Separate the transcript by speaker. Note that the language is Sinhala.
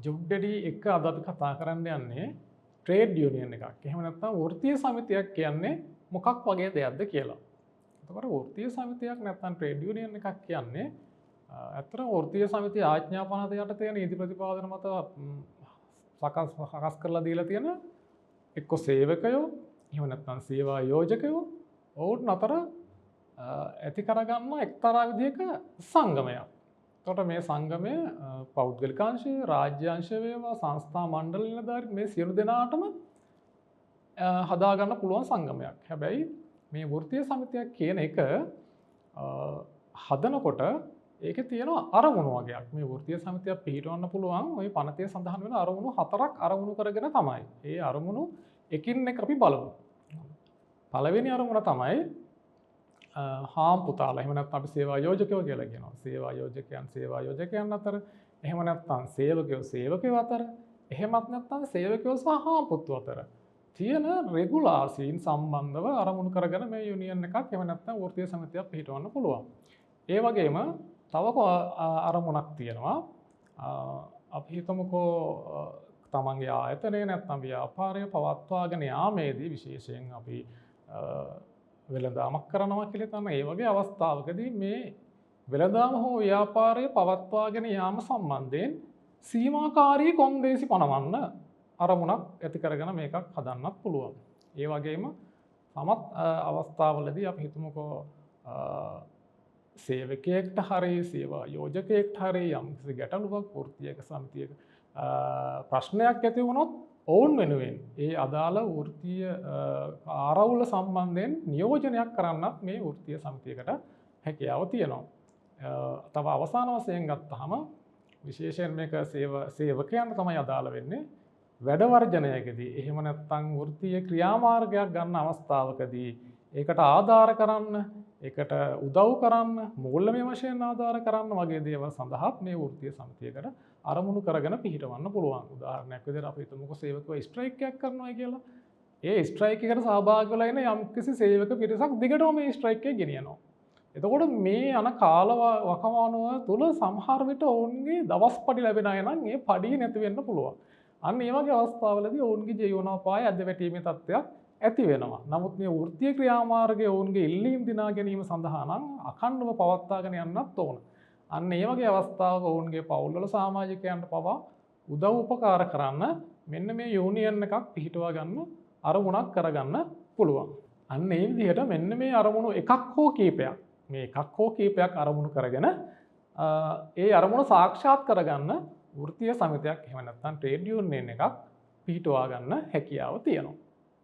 Speaker 1: ජොබ්ඩෙඩි එක අද අපි කතා කරන්න යන්නේ ට්‍රේඩ් යුනියන් එකක්. එහෙම නැත්නම් වෘත්තීය සමිතියක් කියන්නේ මොකක් වගේ දෙයක්ද කියලා. එතකොට වෘත්තීය සමිතියක් නැත්නම් ට්‍රේඩ් යුනියන් එකක් කියන්නේ ඇත්තටම වෘත්තීය සමිතිය ආඥා පනත යටතේ නීති ප්‍රතිපාදන මත සකස් කරලා දීලා තියෙන එක්ක සේවකයෝ එහෙම නැත්නම් සේවා යෝජකයෝ ඔවුන් අතර ඇති කරගන්න එක්තරා විදිහක සංගමයක්. එතකොට මේ සංගමය පෞද්ගලික අංශය, රාජ්‍ය අංශය වේවා, සංස්ථා මණ්ඩල නිලධාරීන් මේ සියලු දෙනාටම හදාගන්න පුළුවන් සංගමයක්. හැබැයි මේ වෘත්තීය සමිතියක් කියන එක හදනකොට ඒකේ තියෙන අරමුණු වගේක්. මේ වෘත්තීය සමිතියක් පිහිටවන්න පුළුවන් ওই පනතේ සඳහන් වෙන අරමුණු 4ක් අරමුණු කරගෙන තමයි. ඒ අරමුණු එකින් එක අපි බලමු. පළවෙනි අරමුණ තමයි හාම් පුතාලා. එහෙම නැත්නම් අපි සේවා යෝජකයෝ කියලා කියනවා. සේවා යෝජකයන් අතර, එහෙම නැත්නම් සේවකයෝ අතර, එහෙමත් නැත්නම් සේවකයෝ සහ හාම් පුතු අතර තියෙන රෙගුලාසීන් සම්බන්ධව අරමුණු කරගෙන මේ යුනියන් එකක් එහෙම නැත්නම් වෘත්තීය සමිතියක් පිහිටවන්න පුළුවන්. ඒ වගේම තව අරමුණක් තියෙනවා. අපි හිතමුකෝ තමන්ගේ ආයතනය නැත්නම් ව්‍යාපාරය පවත්වාගෙන යාමේදී විශේෂයෙන් අපි වෙළඳාමක් කරනවා කියලා තමයි. ඒ වගේ අවස්ථාවකදී මේ වෙළඳාම හෝ ව්‍යාපාරය පවත්වාගෙන යාම සම්බන්ධයෙන් සීමාකාරී කොන්දේසි පනවන්න අරමුණක් ඇති කරගෙන මේකක් හදන්නත් පුළුවන්. ඒ වගේම සමත් අවස්ථාවලදී අපි හිතමුකෝ සේවකයෙක්ට හරි සේවා යෝජකයෙක්ට හරි යම්කිසි ගැටලුවක් වෘත්තීය සමිතියක ප්‍රශ්නයක් ඇති වුණොත් ඔවුන් වෙනුවෙන් ඒ අදාළ වෘත්තීය ආරවුල සම්බන්ධයෙන් නියෝජනයක් කරන්නත් මේ වෘත්තීය සමිතියකට හැකියාව තියෙනවා. තව අවසාන වශයෙන් ගත්තාම විශේෂයෙන් මේක සේවකයන්ට තමයි අදාළ වෙන්නේ. වැඩ වර්ජනයකදී එහෙම නැත්නම් වෘත්තීය ක්‍රියාමාර්ගයක් ගන්න අවස්ථාවකදී ඒකට ආධාර කරන්න, ඒකට උදව් කරන්න, මූල්‍යමය වශයෙන් ආධාර කරන්න වගේ දේවල් සඳහා මේ වෘත්තීය සමිතියකට අරමුණු කරගෙන පිහිටවන්න පුළුවන්. උදාහරණයක් විදිහට අපි හිතමුකෝ සේවකව ස්ට්‍රයික් එකක් කරනවා කියලා. ඒ ස්ට්‍රයික් එකට සහභාගී වෙලා ඉන්න යම්කිසි සේවක පිරිසක් දිගටම මේ ස්ට්‍රයික් එක ගෙනියනවා. එතකොට මේ යන කාල වකවානුව තුල සමහර විට ඔවුන්ගේ දවස් පඩි ලැබෙන අය නම් ඒ පඩිය නැති වෙන්න පුළුවන්. අන්න ඒ වගේ අවස්ථාවලදී ඔවුන්ගේ ජීවනෝපාය අද වැටීමේ තත්ත්වයක් ඇති වෙනවා. නමුත් මේ වෘත්තීය ක්‍රියාමාර්ගයේ ඔවුන්ගේ ඉල්ලීම් දිනා ගැනීම සඳහා නම් අඛණ්ඩව පවත්වාගෙන යන්නත් ඕන. අන්න ඒ වගේ අවස්ථාවක ඔවුන්ගේ පවුල්වල සමාජිකයන්ට පවා උදව් උපකාර කරන්න මෙන්න මේ යුනියන් එකක් පිහිටවා ගන්න අරමුණක් කරගන්න පුළුවන්. අන්න ඒ විදිහට මෙන්න මේ අරමුණු එකක් හෝ කීපයක් අරමුණු කරගෙන ඒ අරමුණ සාක්ෂාත් කරගන්න වෘත්තීය සමිතියක් එහෙම නැත්නම් ට්‍රේඩ් යුනියන් එකක් පිහිටවා ගන්න හැකියාව තියෙනවා.